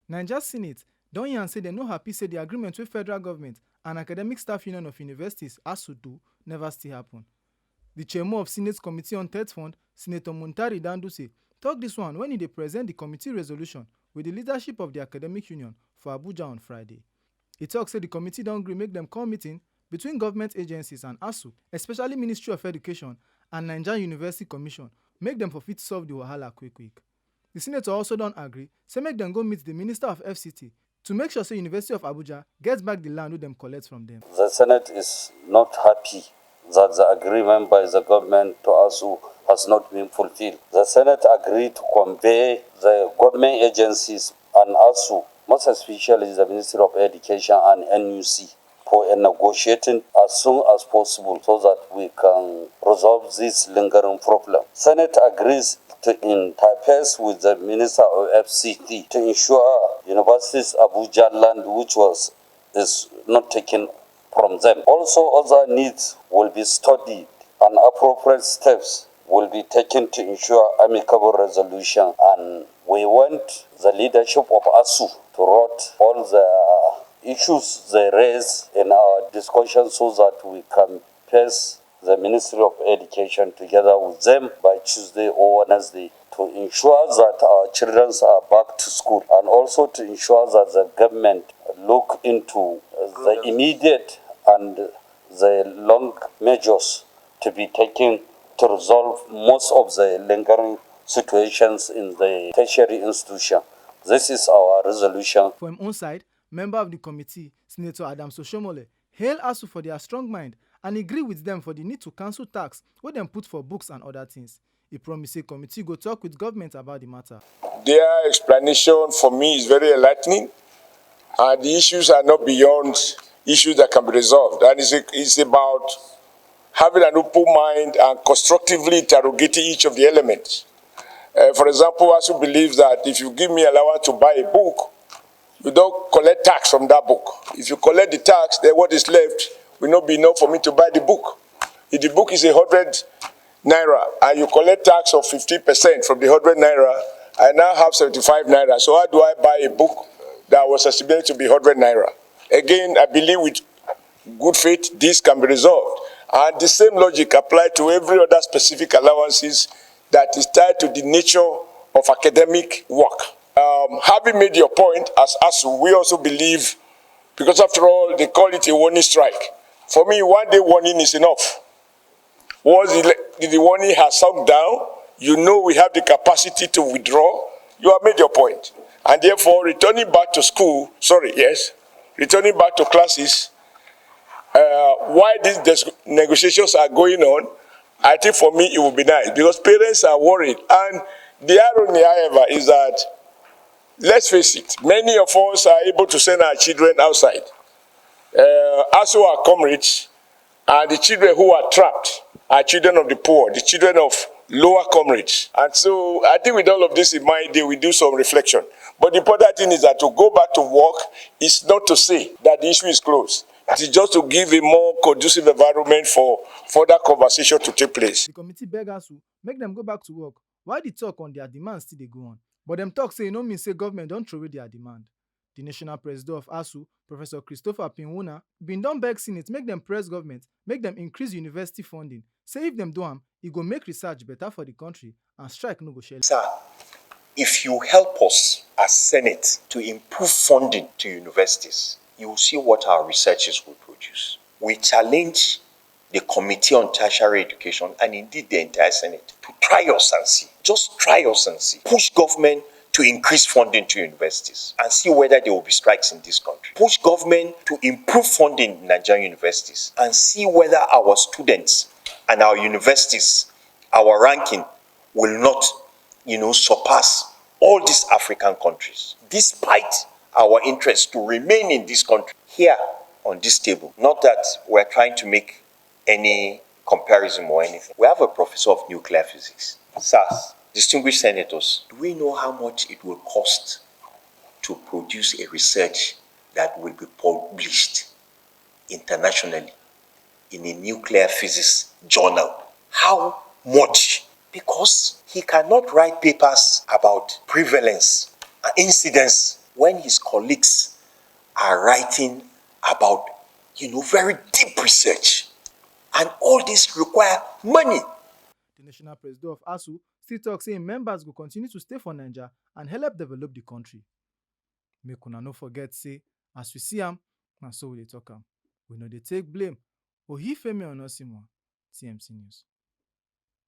Naija Senate don yarn say dem no happy say the agreement with federal government and Academic Staff Union of Universities ASUU do never still happen. The chairman of Senate Committee on Third Fund, Senator Muntari Danduse, tok dis one wen e dey present the committee resolution with the leadership of the academic union for Abuja on Friday. E tok say the committee don gree make dem call meeting between government agencies and ASUU, especially Ministry of Education and Naija University Commission, make dem for fit solve the wahala quick quick. The senator also don agree say make dem go meet the Minister of FCT to make sure say University of Abuja get back the land wey dem collect from dem. The Senate is not happy that the agreement by the government to ASUU has not been fulfilled. The Senate agreed to convey the government agencies and ASUU, most especially the Ministry of Education and NUC, for a negotiating as soon as possible so that we can resolve this lingering problem. Senate agrees to interface with the Minister of FCT to ensure Universities Abuja land is not taken from them. Also, other needs will be studied and appropriate steps will be taken to ensure amicable resolution. And we want the leadership of ASUU to route all the issues they raise in our discussion so that we can face the Ministry of Education together with them by Tuesday or Wednesday to ensure that our children are back to school and also to ensure that the government look into the immediate and the long measures to be taken to resolve most of the lingering situations in the tertiary institution. This is our resolution. For him own side, member of the committee, Senator Adams Oshomole, hail ASUU for their strong mind and agree with them for the need to cancel tax wey dem put for books and other things. He promised say committee go talk with government about the matter. Their explanation for me is very enlightening, and the issues are not beyond issues that can be resolved. And it's about having an open mind and constructively interrogating each of the elements. For example, ASUU believes that if you give me allowance to buy a book, you don't collect tax from that book. If you collect the tax, then what is left will not be enough for me to buy the book. If the book is 100 naira and you collect tax of 50% from the 100 naira, I now have 75 naira. So how do I buy a book that was estimated to be 100 naira? Again, I believe with good faith, this can be resolved. And the same logic applies to every other specific allowances that is tied to the nature of academic work. Having made your point, as ASUU, we also believe, because after all, they call it a warning strike. For me, 1 day warning is enough. Once the warning has sunk down, you know we have the capacity to withdraw. You have made your point. And therefore, returning back to classes, while these negotiations are going on, I think for me it would be nice because parents are worried. And the irony, however, is that, let's face it, many of us are able to send our children outside. Also our comrades, and the children who are trapped are children of the poor, the children of lower comrades. And so I think with all of this in mind, they will do some reflection. But the important thing is that to go back to work is not to say that the issue is closed. It is just to give a more conducive environment for further conversation to take place. The committee beg ASUU make dem go back to work while the talk on their demands still dey go on. But dem talk say e no mean say government don throw away their demand. The national president of ASUU, Professor Christopher Pinwuna, bin don beg Senate make dem press government make dem increase university funding. Say if dem do am, e go make research better for the country and strike no go shele. Sir, if you help us as Senate to improve funding to universities, you will see what our researchers will produce. We challenge the Committee on Tertiary Education and indeed the entire Senate to try us and see. Just try us and see. Push government to increase funding to universities and see whether there will be strikes in this country. Push government to improve funding in Nigerian universities and see whether our students and our universities, our ranking will not, surpass all these African countries, despite our interest to remain in this country here on this table. Not that we're trying to make any comparison or anything. We have a professor of nuclear physics. Sirs, distinguished senators, do we know how much it will cost to produce a research that will be published internationally in a nuclear physics journal? How much? Because he cannot write papers about prevalence and incidence when his colleagues are writing about, very deep research. And all this require money. The national president of ASUU still tok say im members go continue to stay for Naija and help develop the country. Make una no forget say as we see am, na so we dey talk am. We no dey take blame. Oyifemi Onosimo, TMC News.